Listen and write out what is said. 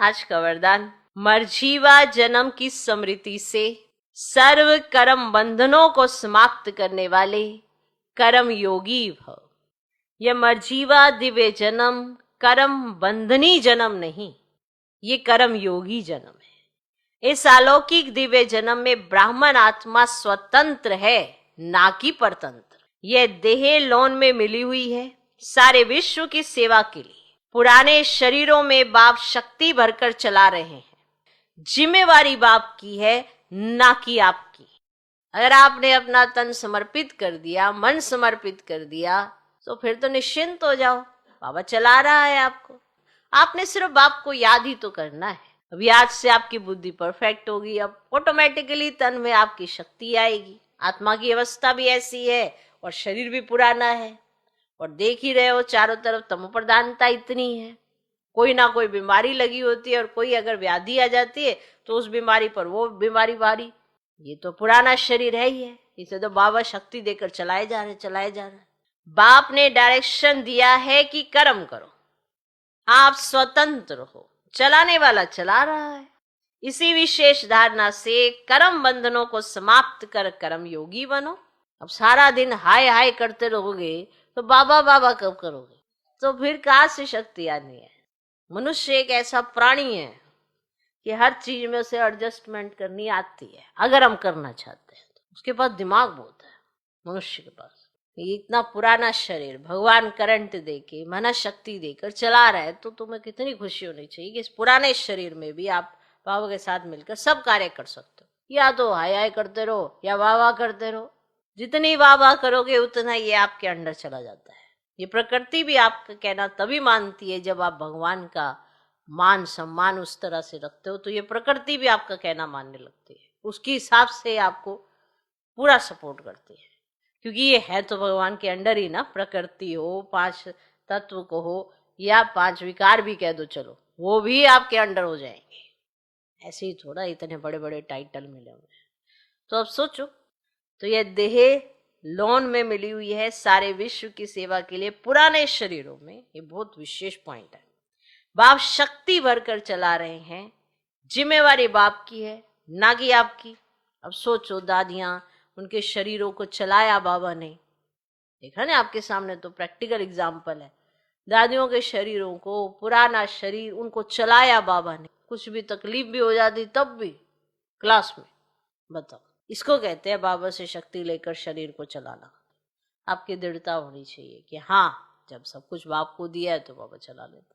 आज का वरदान, मर्जीवा जन्म की स्मृति से सर्व कर्म बंधनों को समाप्त करने वाले कर्म योगी भव। यह मर्जीवा दिव्य जन्म कर्म बंधनी जन्म नहीं, ये कर्म योगी जन्म है। इस अलौकिक दिव्य जन्म में ब्राह्मण आत्मा स्वतंत्र है, ना कि परतंत्र। यह देह लोन में मिली हुई है सारे विश्व की सेवा के लिए। पुराने शरीरों में बाप शक्ति भरकर चला रहे हैं। जिम्मेवारी बाप की है, ना कि आपकी। अगर आपने अपना तन समर्पित कर दिया, मन समर्पित कर दिया, तो फिर तो निश्चिंत हो जाओ, बाबा चला रहा है आपको। आपने सिर्फ बाप को याद ही तो करना है। अभी आज से आपकी बुद्धि परफेक्ट होगी, अब ऑटोमेटिकली तन में आपकी शक्ति आएगी। आत्मा की अवस्था भी ऐसी है और शरीर भी पुराना है, और देख ही रहे हो चारों तरफ तमो प्रधानता इतनी है। कोई ना कोई बीमारी लगी होती है, और कोई अगर व्याधि आ जाती है तो उस बीमारी पर वो बीमारी भारी। ये तो पुराना शरीर है ही है, इसे तो बाबा शक्ति देकर चलाए जा रहे। बाप ने डायरेक्शन दिया है कि कर्म करो, आप स्वतंत्र हो, चलाने वाला चला रहा है। इसी विशेष धारणा से कर्म बंधनों को समाप्त कर कर्म योगी बनो। अब सारा दिन हाय हाय करते रहोगे तो बाबा बाबा कब करोगे? तो फिर कहाँ से शक्ति आनी है? मनुष्य एक ऐसा प्राणी है कि हर चीज में उसे एडजस्टमेंट करनी आती है, अगर हम करना चाहते हैं तो। उसके पास दिमाग बहुत है मनुष्य के पास। ये इतना पुराना शरीर भगवान करंट देके मन शक्ति देकर चला रहा है, तो तुम्हें कितनी खुशी होनी चाहिए कि इस पुराने शरीर में भी आप बाबा के साथ मिलकर सब कार्य कर सकते हो। या तो हाय हाय करते रहो या वाह वाह करते रहो। जितनी वाह वाह करोगे उतना ये आपके अंदर चला जाता है। ये प्रकृति भी आपका कहना तभी मानती है जब आप भगवान का मान सम्मान उस तरह से रखते हो, तो ये प्रकृति भी आपका कहना मानने लगती है। उसके हिसाब से आपको पूरा सपोर्ट करती है, क्योंकि ये है तो भगवान के अंडर ही ना। प्रकृति हो, पांच तत्व को हो, या पांच विकार भी कह दो, चलो वो भी आपके अंडर हो जाएंगे। ऐसे ही थोड़ा इतने बड़े बड़े टाइटल मिले हुए। तो अब सोचो, तो यह देह लोन में मिली हुई है सारे विश्व की सेवा के लिए पुराने शरीरों में। ये बहुत विशेष पॉइंट है। बाप शक्ति भरकर चला रहे हैं, जिम्मेवारी बाप की है, ना कि आपकी। अब सोचो, दादियां, उनके शरीरों को चलाया बाबा ने, देखा ना आपके सामने, तो प्रैक्टिकल एग्जाम्पल है। दादियों के शरीरों को, पुराना शरीर, उनको चलाया बाबा ने। कुछ भी तकलीफ भी हो जाती तब भी क्लास में। बताओ, इसको कहते हैं बाबा से शक्ति लेकर शरीर को चलाना। आपकी दृढ़ता होनी चाहिए कि हाँ, जब सब कुछ बाप को दिया है तो बाबा चला लेता।